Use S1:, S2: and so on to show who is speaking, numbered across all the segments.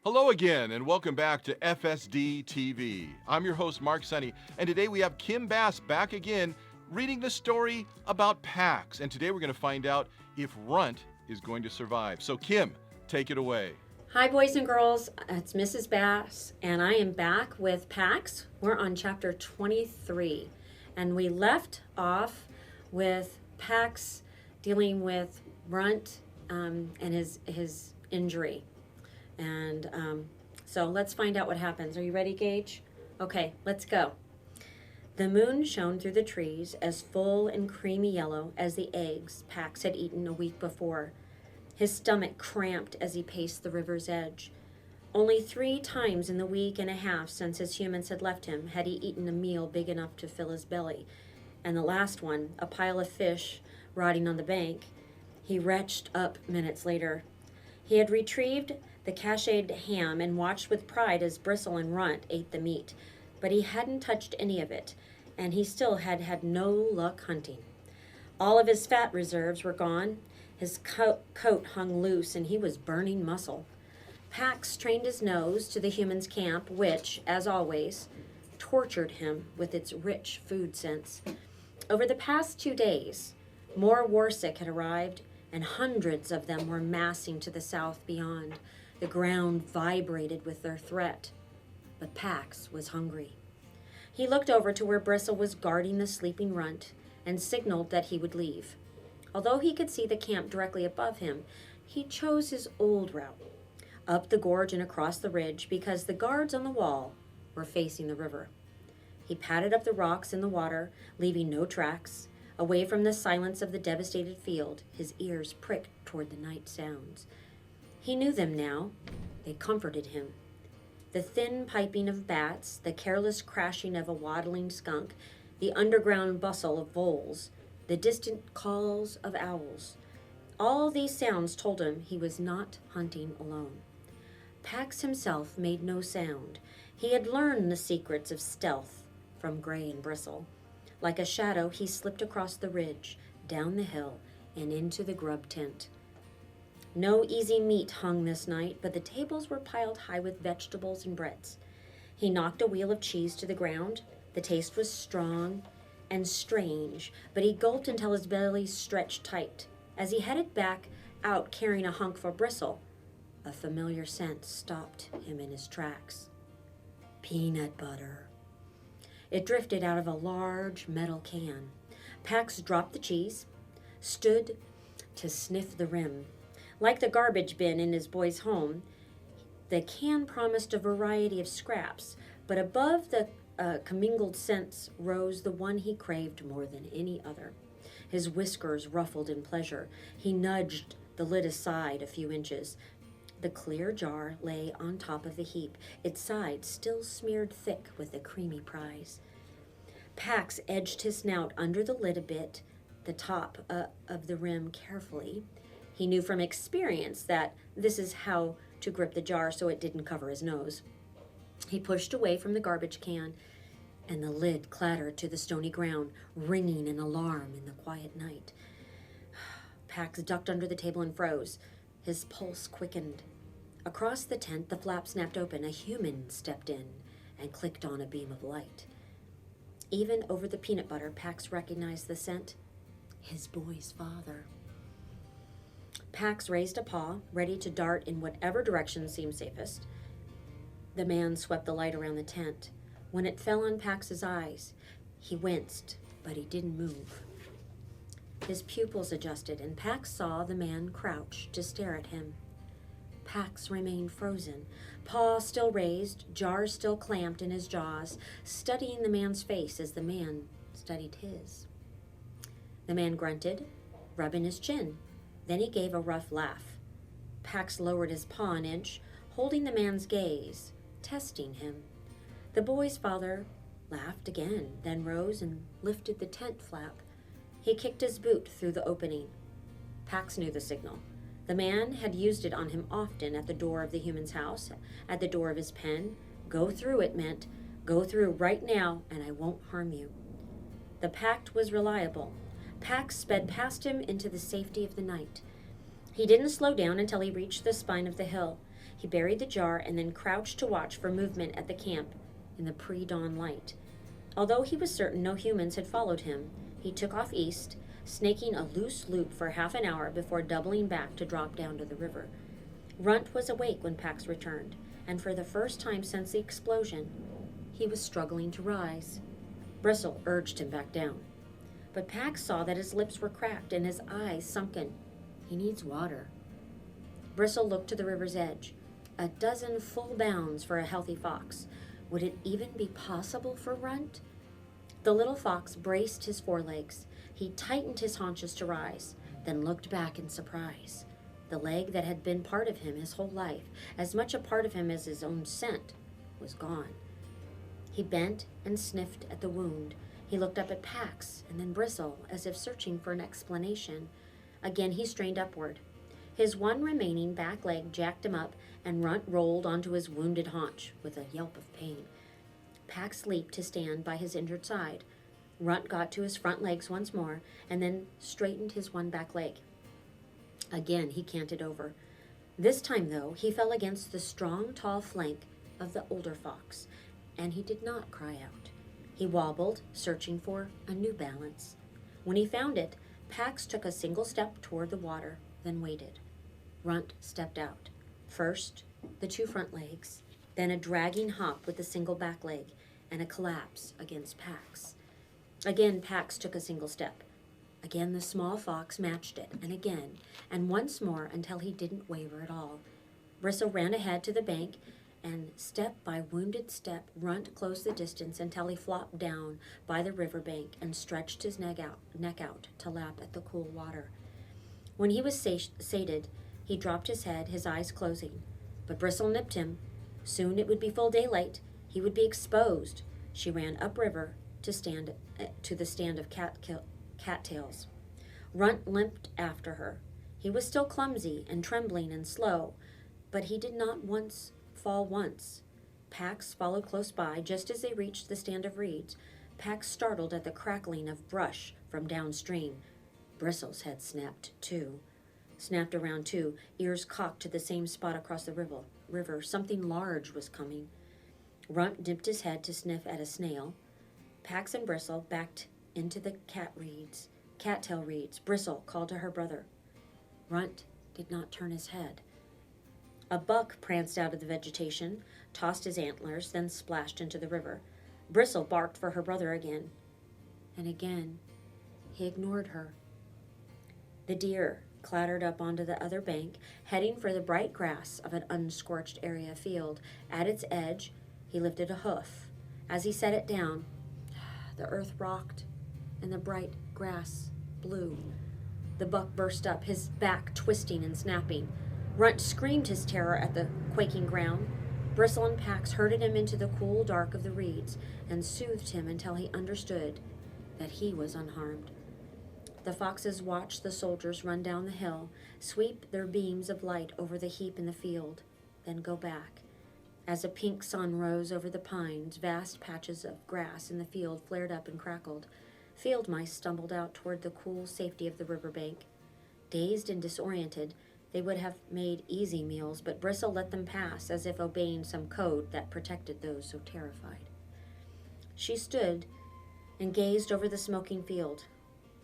S1: Hello again, and welcome back to FSD TV. I'm your host, Mark Sonny, and today we have Kim Bass back again reading the story about Pax. And today we're going to find out if Runt is going to survive. So, Kim, take it away.
S2: Hi, boys and girls. It's Mrs. Bass, and I am back with Pax. We're on chapter 23, and we left off with Pax dealing with Runt and his injury. And so let's find out what happens. Are you ready, Gage? Okay, let's go. The moon shone through the trees as full and creamy yellow as the eggs Pax had eaten a week before. His stomach cramped as he paced the river's edge. Only 3 times in the week and a half since his humans had left him had he eaten a meal big enough to fill his belly. And the last one, a pile of fish rotting on the bank, he retched up minutes later. He had retrieved the cached ham and watched with pride as Bristle and Runt ate the meat, but he hadn't touched any of it, and he still had had no luck hunting. All of his fat reserves were gone. His coat hung loose, and he was burning muscle. Pax trained his nose to the humans' camp, which, as always, tortured him with its rich food scents. Over the past 2 days, more warsick had arrived, and hundreds of them were massing to the south beyond. The ground vibrated with their threat, but Pax was hungry. He looked over to where Bristle was guarding the sleeping Runt and signaled that he would leave. Although he could see the camp directly above him, he chose his old route, up the gorge and across the ridge, because the guards on the wall were facing the river. He padded up the rocks in the water, leaving no tracks. Away from the silence of the devastated field, his ears pricked toward the night sounds. He knew them now. They comforted him. The thin piping of bats, the careless crashing of a waddling skunk, the underground bustle of voles, the distant calls of owls. All these sounds told him he was not hunting alone. Pax himself made no sound. He had learned the secrets of stealth from Gray and Bristle. Like a shadow, he slipped across the ridge, down the hill, and into the grub tent. No easy meat hung this night, but the tables were piled high with vegetables and breads. He knocked a wheel of cheese to the ground. The taste was strong and strange, but he gulped until his belly stretched tight. As he headed back out carrying a hunk for Bristle, a familiar scent stopped him in his tracks. Peanut butter. It drifted out of a large metal can. Pax dropped the cheese, stood to sniff the rim. Like the garbage bin in his boy's home, the can promised a variety of scraps, but above the commingled scents rose the one he craved more than any other. His whiskers ruffled in pleasure. He nudged the lid aside a few inches. The clear jar lay on top of the heap, its sides still smeared thick with the creamy prize. Pax edged his snout under the lid a bit, the top of the rim carefully. He knew from experience that this is how to grip the jar so it didn't cover his nose. He pushed away from the garbage can, and the lid clattered to the stony ground, ringing an alarm in the quiet night. Pax ducked under the table and froze. His pulse quickened. Across the tent, the flap snapped open. A human stepped in and clicked on a beam of light. Even over the peanut butter, Pax recognized the scent. His boy's father. Pax raised a paw, ready to dart in whatever direction seemed safest. The man swept the light around the tent. When it fell on Pax's eyes, he winced, but he didn't move. His pupils adjusted, and Pax saw the man crouch to stare at him. Pax remained frozen, paw still raised, jar still clamped in his jaws, studying the man's face as the man studied his. The man grunted, rubbing his chin. Then he gave a rough laugh. Pax lowered his paw an inch, holding the man's gaze, testing him. The boy's father laughed again, then rose and lifted the tent flap. He kicked his boot through the opening. Pax knew the signal. The man had used it on him often at the door of the human's house, at the door of his pen. Go through, it meant. Go through right now, and I won't harm you. The pact was reliable. Pax sped past him into the safety of the night. He didn't slow down until he reached the spine of the hill. He buried the jar and then crouched to watch for movement at the camp in the pre-dawn light. Although he was certain no humans had followed him, he took off east, snaking a loose loop for half an hour before doubling back to drop down to the river. Runt was awake when Pax returned, and for the first time since the explosion, he was struggling to rise. Bristle urged him back down. But Pax saw that his lips were cracked and his eyes sunken. He needs water. Bristle looked to the river's edge. A dozen full bounds for a healthy fox. Would it even be possible for Runt? The little fox braced his forelegs. He tightened his haunches to rise, then looked back in surprise. The leg that had been part of him his whole life, as much a part of him as his own scent, was gone. He bent and sniffed at the wound. He looked up at Pax and then Bristle, as if searching for an explanation. Again he strained upward. His one remaining back leg jacked him up, and Runt rolled onto his wounded haunch with a yelp of pain. Pax leaped to stand by his injured side. Runt got to his front legs once more, and then straightened his one back leg. Again he canted over. This time, though, he fell against the strong, tall flank of the older fox, and he did not cry out. He wobbled, searching for a new balance. When he found it, Pax took a single step toward the water, then waited. Runt stepped out. First, the two front legs, then a dragging hop with a single back leg, and a collapse against Pax. Again, Pax took a single step. Again, the small fox matched it, and once more until he didn't waver at all. Bristle ran ahead to the bank, and step by wounded step, Runt closed the distance until he flopped down by the river bank and stretched his neck out to lap at the cool water. When he was sated, he dropped his head, his eyes closing. But Bristle nipped him. Soon it would be full daylight. He would be exposed. She ran upriver to the stand of cattails. Runt limped after her. He was still clumsy and trembling and slow, but he did not fall once. Pax followed close by. Just as they reached the stand of reeds, Pax startled at the crackling of brush from downstream. Bristle's head snapped around too, ears cocked to the same spot across the river. Something large was coming. Runt dipped his head to sniff at a snail. Pax and Bristle backed into the cattail reeds. Bristle called to her brother. Runt did not turn his head. A buck pranced out of the vegetation, tossed his antlers, then splashed into the river. Bristle barked for her brother again. And again, he ignored her. The deer clattered up onto the other bank, heading for the bright grass of an unscorched area field. At its edge, he lifted a hoof. As he set it down, the earth rocked, and the bright grass blew. The buck burst up, his back twisting and snapping. Runt screamed his terror at the quaking ground. Bristle and Pax herded him into the cool dark of the reeds and soothed him until he understood that he was unharmed. The foxes watched the soldiers run down the hill, sweep their beams of light over the heap in the field, then go back. As a pink sun rose over the pines, vast patches of grass in the field flared up and crackled. Field mice stumbled out toward the cool safety of the riverbank. Dazed and disoriented, they would have made easy meals, but Bristle let them pass as if obeying some code that protected those so terrified. She stood and gazed over the smoking field.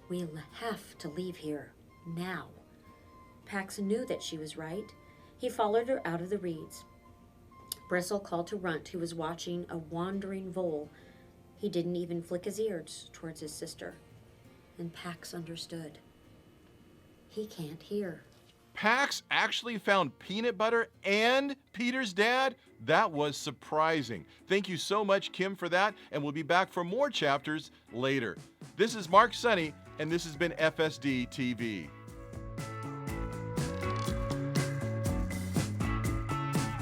S2: We'll have to leave here, now. Pax knew that she was right. He followed her out of the reeds. Bristle called to Runt, who was watching a wandering vole. He didn't even flick his ears towards his sister. And Pax understood. He can't hear.
S1: Pax actually found peanut butter and Peter's dad? That was surprising. Thank you so much, Kim, for that, and we'll be back for more chapters later. This is Mark Sonny, and this has been FSD TV.